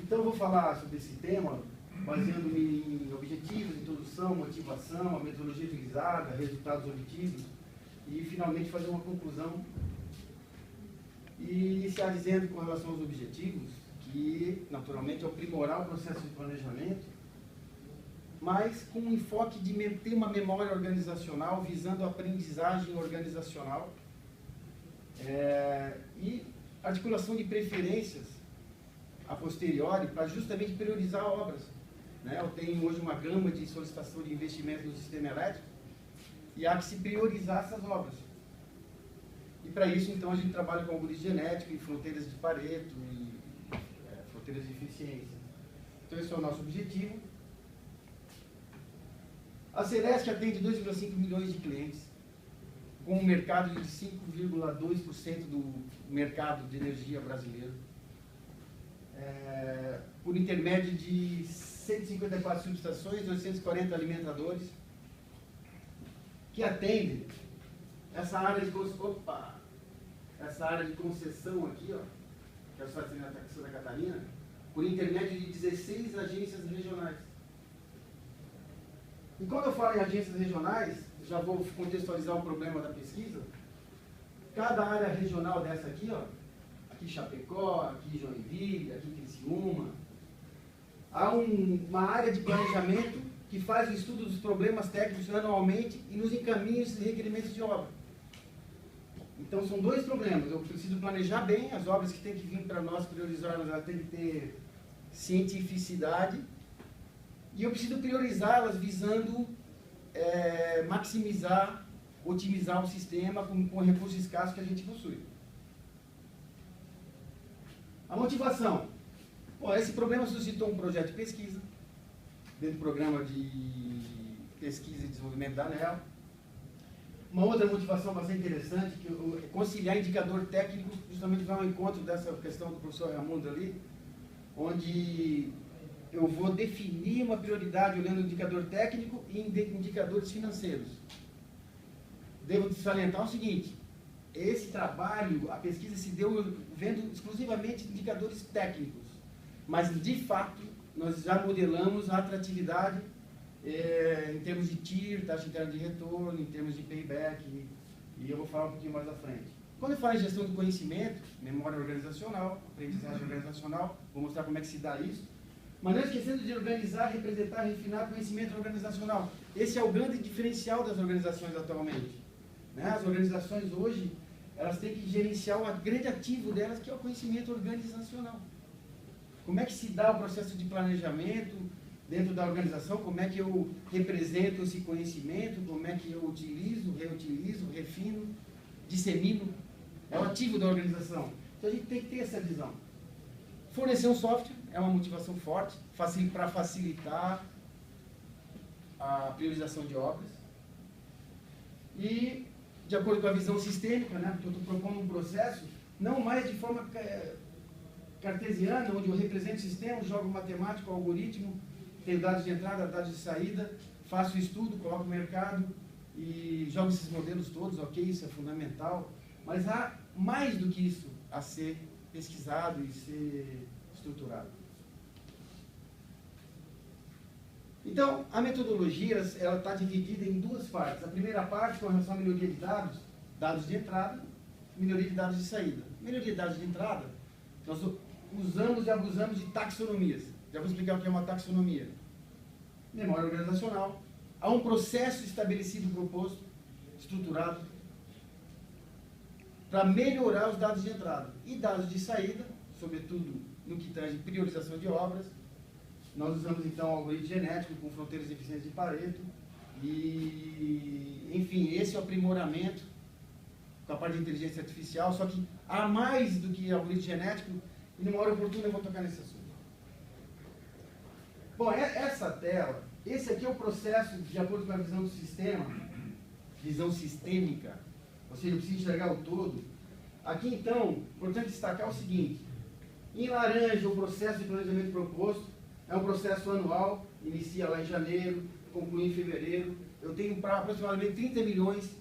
Então, eu vou falar sobre esse tema, baseando-me em objetivos, introdução, motivação, a metodologia utilizada, resultados obtidos, e finalmente fazer uma conclusão. E iniciar dizendo, com relação aos objetivos, que, naturalmente, é aprimorar o processo de planejamento, mas com um enfoque de ter uma memória organizacional, visando a aprendizagem organizacional, e articulação de preferências a posteriori para justamente priorizar obras. Eu tenho hoje uma gama de solicitação de investimento no sistema elétrico e há que se priorizar essas obras. E para isso, então, a gente trabalha com algoritmo genético e fronteiras de Pareto e fronteiras de eficiência. Então, esse é o nosso objetivo. A Celesc atende 2,5 milhões de clientes, com um mercado de 5,2% do mercado de energia brasileiro, por intermédio de 154 subestações, 240 alimentadores, que atendem essa área de concessão aqui, que é o Estado de Santa Catarina, por intermédio de 16 agências regionais. E quando eu falo em agências regionais, já vou contextualizar o problema da pesquisa. Cada área regional dessa aqui, aqui Chapecó, aqui Joinville, aqui Criciúma, há uma área de planejamento que faz o estudo dos problemas técnicos anualmente e nos encaminha esses requerimentos de obra. Então são dois problemas. Eu preciso planejar bem as obras que têm que vir para nós priorizarmos, elas têm que ter cientificidade, e eu preciso priorizá-las visando maximizar, otimizar o sistema com recursos escassos que a gente possui. A motivação. Esse problema suscitou um projeto de pesquisa, dentro do programa de pesquisa e desenvolvimento da ANEEL. Uma outra motivação bastante interessante, que é conciliar indicador técnico, justamente vai ao encontro dessa questão do professor Raimundo ali, onde eu vou definir uma prioridade olhando o indicador técnico e indicadores financeiros. Devo salientar o seguinte: esse trabalho, a pesquisa se deu vendo exclusivamente indicadores técnicos, mas de fato nós já modelamos a atratividade em termos de TIR, taxa interna de retorno, em termos de payback, e eu vou falar um pouquinho mais à frente. Quando eu falo em gestão do conhecimento, memória organizacional, aprendizagem organizacional, vou mostrar como é que se dá isso. Mas não esquecendo de organizar, representar, refinar conhecimento organizacional. Esse é o grande diferencial das organizações atualmente. As organizações hoje, elas têm que gerenciar o grande ativo delas, que é o conhecimento organizacional. Como é que se dá o processo de planejamento dentro da organização? Como é que eu represento esse conhecimento? Como é que eu utilizo, reutilizo, refino, dissemino? É o ativo da organização. Então a gente tem que ter essa visão. Fornecer um software é uma motivação forte para facilitar a priorização de obras. E, de acordo com a visão sistêmica, porque eu estou propondo um processo, não mais de forma cartesiana, onde eu represento o sistema, jogo matemático, algoritmo, tenho dados de entrada, dados de saída, faço o estudo, coloco o mercado e jogo esses modelos todos, ok, isso é fundamental. Mas há mais do que isso a ser pesquisado e ser estruturado. Então, a metodologia está dividida em duas partes. A primeira parte, com relação à melhoria de dados, dados de entrada, melhoria de dados de saída. Melhoria de dados de entrada, nós usamos e abusamos de taxonomias. Já vou explicar o que é uma taxonomia. Memória organizacional. Há um processo estabelecido, proposto, estruturado, para melhorar os dados de entrada. E dados de saída, sobretudo no que tange priorização de obras. Nós usamos, então, o algoritmo genético com fronteiras eficientes de Pareto. E, enfim, esse é o aprimoramento com a parte de inteligência artificial. Só que há mais do que algoritmo genético, e numa hora oportuna eu vou tocar nesse assunto. Bom, essa tela, esse aqui é o processo de acordo com a visão do sistema, visão sistêmica, ou seja, eu preciso enxergar o todo. Aqui, então, importante destacar o seguinte: em laranja, o processo de planejamento proposto é um processo anual, inicia lá em janeiro, conclui em fevereiro. Eu tenho para aproximadamente 30 milhões,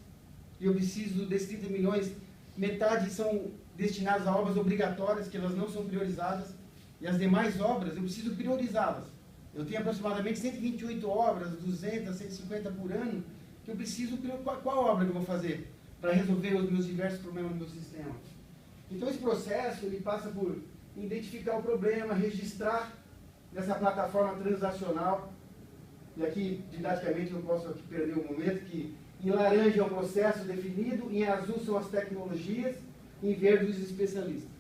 e eu preciso desses 30 milhões, metade são destinados a obras obrigatórias, que elas não são priorizadas, e as demais obras, eu preciso priorizá-las. Eu tenho aproximadamente 128 obras, 200, 150 por ano, que eu preciso, qual obra que eu vou fazer para resolver os meus diversos problemas no meu sistema. Então esse processo, ele passa por identificar o problema, registrar nessa plataforma transacional, e aqui, didaticamente, eu posso aqui perder um momento, que em laranja é o processo definido, em azul são as tecnologias, em verde os especialistas.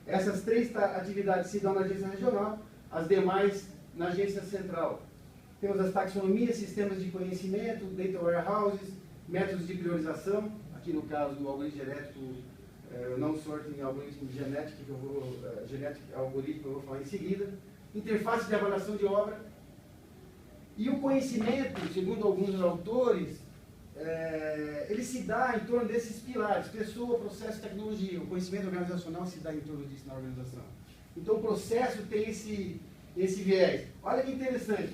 Essas três atividades se dão na agência regional, as demais na agência central. Temos as taxonomias, sistemas de conhecimento, data warehouses, métodos de priorização, aqui no caso o algoritmo genético, não sorting algoritmo de genética, algoritmo que eu vou falar em seguida, interface de avaliação de obra, e o conhecimento, segundo alguns autores, ele se dá em torno desses pilares, pessoa, processo e tecnologia. O conhecimento organizacional se dá em torno disso na organização. Então o processo tem esse viés. Olha que interessante.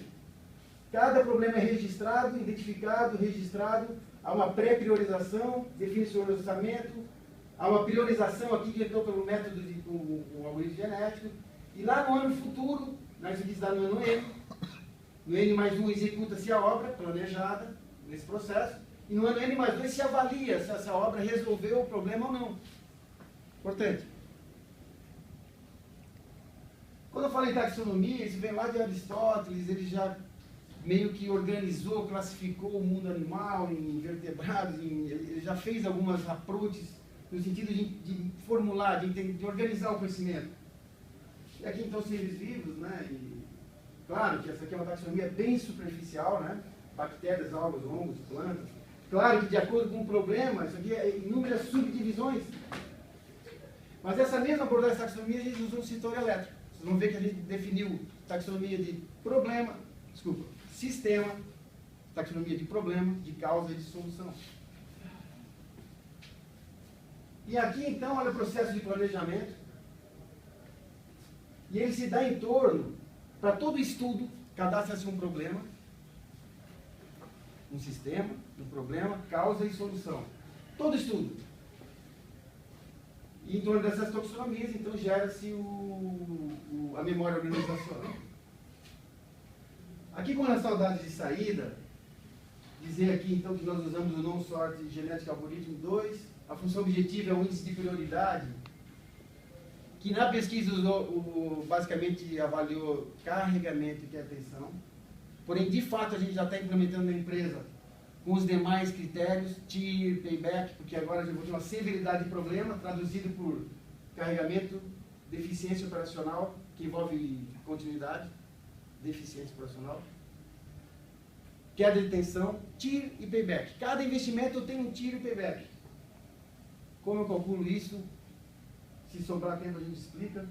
Cada problema é registrado, identificado, registrado, há uma pré-priorização, define-se o orçamento, há uma priorização aqui que entrou pelo método do algoritmo genético, e lá no ano futuro, nós aqui está no ano N, no N+1 executa-se a obra planejada nesse processo, e no ano N+2 se avalia se essa obra resolveu o problema ou não. Importante. Quando eu falo em taxonomia, isso vem lá de Aristóteles, ele já meio que organizou, classificou o mundo animal em vertebrados, ele já fez algumas approaches no sentido de formular, de organizar o conhecimento. E aqui então seres vivos, né? E, claro que essa aqui é uma taxonomia bem superficial, né? Bactérias, algas, hongos, plantas. Claro que de acordo com o problema, isso aqui é inúmeras subdivisões. Mas essa mesma abordagem de taxonomia a gente usou no setor elétrico. Vocês vão ver que a gente definiu taxonomia de problema, sistema, taxonomia de problema, de causa e de solução. E aqui então, olha o processo de planejamento. E ele se dá em torno, para todo estudo, cadastra-se um problema, um sistema, um problema, causa e solução. Todo estudo. E em torno dessas taxonomias, então, gera-se a memória organizacional. Aqui, com as saudades de saída, dizer aqui, então, que nós usamos o non-sort genética algoritmo 2, a função objetiva é o índice de prioridade, que na pesquisa basicamente avaliou carregamento e atenção. Porém, de fato, a gente já está implementando na empresa com os demais critérios, TIR, payback, porque agora a gente vai ter uma severidade de problema, traduzido por carregamento, deficiência operacional, que envolve continuidade, deficiência operacional, queda de tensão, TIR e payback. Cada investimento tem um TIR e payback. Como eu calculo isso? Se sobrar tempo a gente explica.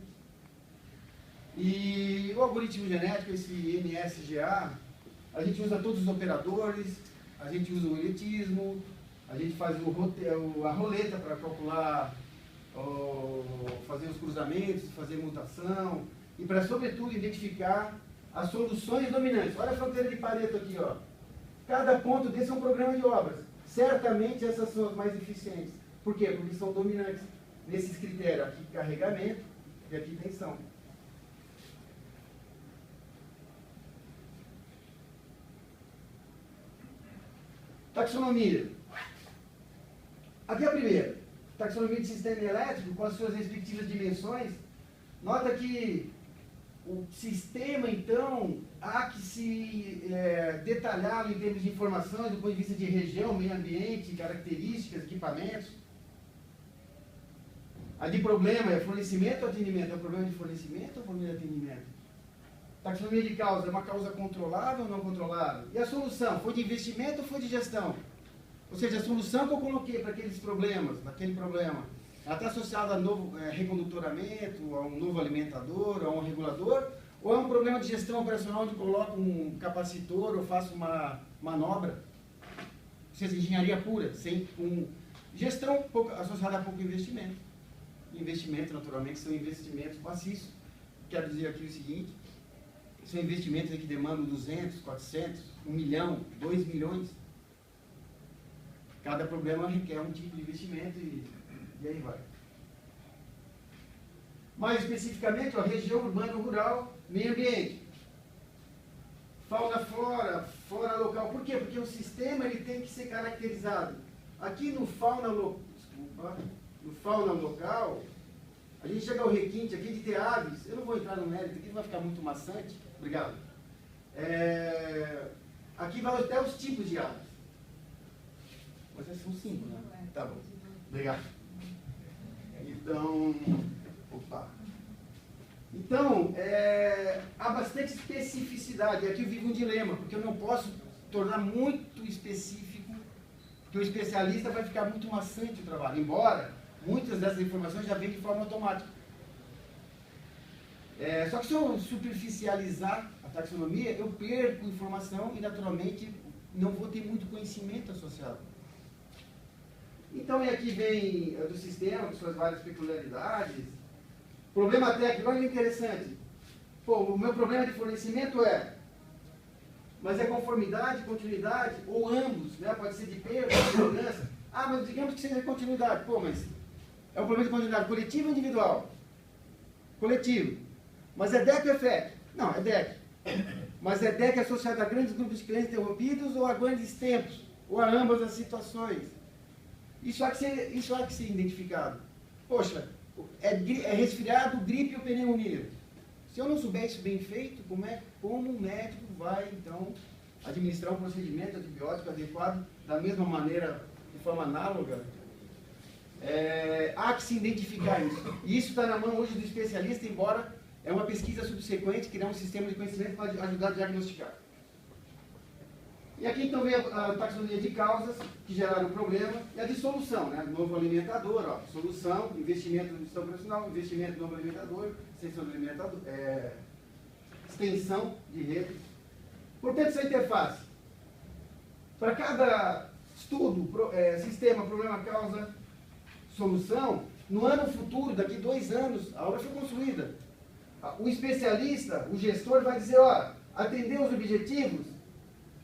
E o algoritmo genético, esse MSGA, a gente usa todos os operadores, a gente usa o elitismo, a gente faz a roleta para calcular, fazer os cruzamentos, fazer mutação, e para, sobretudo, identificar as soluções dominantes. Olha a fronteira de Pareto aqui, ó. Cada ponto desse é um programa de obras. Certamente essas são as mais eficientes. Por quê? Porque são dominantes nesses critérios. Aqui carregamento e aqui tensão. Taxonomia. Aqui é a primeira. Taxonomia de sistema elétrico com as suas respectivas dimensões. Nota que o sistema, então, há que se detalhá-lo em termos de informação, do ponto de vista de região, meio ambiente, características, equipamentos. A de problema é fornecimento ou atendimento? É o problema de fornecimento ou problema de atendimento? Taxonomia de causa é uma causa controlável ou não controlável? E a solução? Foi de investimento ou foi de gestão? Ou seja, a solução que eu coloquei para aqueles problemas, naquele problema, ela está associada a novo recondutoramento, a um novo alimentador, a um regulador, ou é um problema de gestão operacional onde eu coloco um capacitor ou faço uma manobra? Ou seja, engenharia pura, sem gestão associada a pouco investimento. Investimentos, naturalmente, são investimentos maciços. Quero dizer aqui o seguinte, são investimentos que demandam 200, 400, 1 milhão, 2 milhões. Cada problema requer um tipo de investimento e aí vai. Mais especificamente, ó, região urbana ou rural, meio ambiente. Fauna, flora, flora local. Por quê? Porque o sistema ele tem que ser caracterizado. Aqui no fauna local, a gente chega ao requinte aqui de ter aves. Eu não vou entrar no mérito, aqui vai ficar muito maçante. Obrigado. Aqui vai até os tipos de aves. Mas esses são 5, né? Tá bom. Obrigado. Então, há bastante especificidade. Aqui eu vivo um dilema, porque eu não posso tornar muito específico, porque o especialista vai ficar muito maçante o trabalho, embora muitas dessas informações já venham de forma automática. Só que se eu superficializar a taxonomia, eu perco informação e, naturalmente, não vou ter muito conhecimento associado. Então, aqui vem do sistema, com suas várias peculiaridades. Problema técnico, olha que interessante. Pô, o meu problema de fornecimento mas é conformidade, continuidade, ou ambos, né? Pode ser de perda, de segurança. Ah, mas digamos que seja continuidade. Pô, mas é um problema de continuidade coletivo ou individual? Coletivo. Mas é DEC ou é FEC? Não, é DEC. Mas é DEC associado a grandes grupos de clientes interrompidos ou a grandes tempos? Ou a ambas as situações? Isso há que ser identificado. Poxa, é resfriado, gripe ou pneumonia. Se eu não souber isso bem feito, como um médico vai, então, administrar um procedimento antibiótico adequado da mesma maneira, de forma análoga? Há que se identificar isso. E isso está na mão hoje do especialista, embora é uma pesquisa subsequente, criar um sistema de conhecimento para ajudar a diagnosticar. E aqui então vem a taxonomia de causas que geraram o problema e a de solução, né? Novo alimentador, ó, solução, investimento no sistema profissional, investimento no novo alimentador, extensão do alimentador, extensão de rede. Portanto, essa interface. Para cada estudo, sistema, problema, causa, solução, no ano futuro, daqui 2 anos, a obra foi construída. O especialista, o gestor vai dizer, ó, atendeu os objetivos?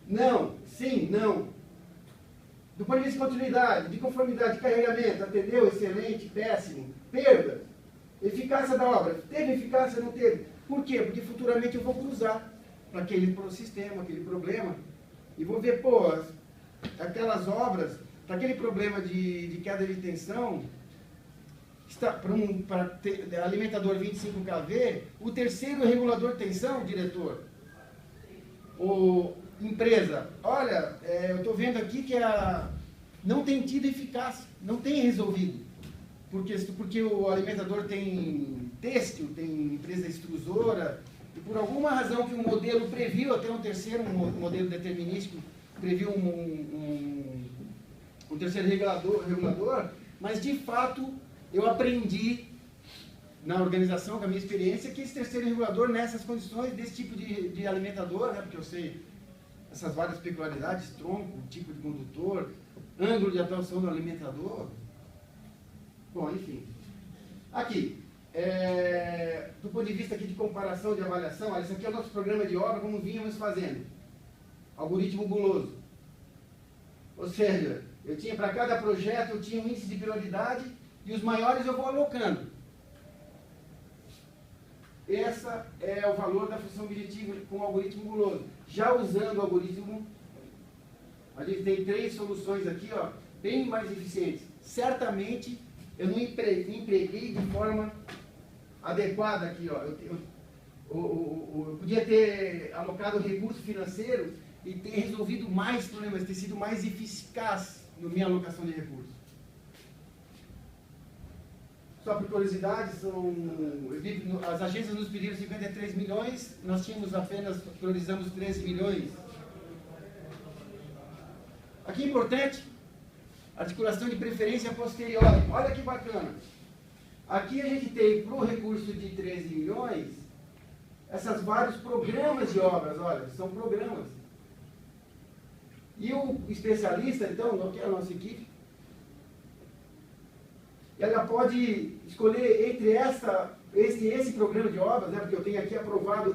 Não, sim, não. Do ponto de vista de continuidade, de conformidade, de carregamento, atendeu, excelente, péssimo, perda, eficácia da obra, teve eficácia, não teve. Por quê? Porque futuramente eu vou cruzar para aquele sistema, aquele problema, e vou ver, pô, aquelas obras, para aquele problema de queda de tensão, para alimentador 25 kV, o terceiro regulador de tensão, diretor, empresa, olha, eu estou vendo aqui que não tem tido eficácia, não tem resolvido. Porque o alimentador tem têxtil, tem empresa extrusora, e por alguma razão que o modelo previu, até um terceiro, um modelo determinístico, previu um terceiro regulador, mas de fato eu aprendi na organização, com a minha experiência, que esse terceiro regulador, nessas condições, desse tipo de alimentador, né, porque eu sei essas várias peculiaridades, tronco, tipo de condutor, ângulo de atuação do alimentador. Bom, enfim. Aqui, do ponto de vista aqui de comparação, de avaliação, olha, esse aqui é o nosso programa de obra, como vínhamos fazendo. Algoritmo guloso. Ou seja, eu tinha para cada projeto, eu tinha um índice de prioridade e os maiores eu vou alocando. Esse é o valor da função objetiva com o algoritmo guloso. Já usando o algoritmo, a gente tem 3 soluções aqui, ó, bem mais eficientes. Certamente, eu não empreguei de forma adequada aqui, ó. Eu podia ter alocado recurso financeiro e ter resolvido mais problemas, ter sido mais eficaz na minha alocação de recursos. Só por curiosidade, as agências nos pediram 53 milhões, nós priorizamos 13 milhões. Aqui é importante, articulação de preferência posterior. Olha que bacana. Aqui a gente tem, para o recurso de 13 milhões, esses vários programas de obras, olha, são programas. E o especialista, então, que é a nossa equipe, ela pode escolher entre esse programa de obras, né, porque eu tenho aqui aprovado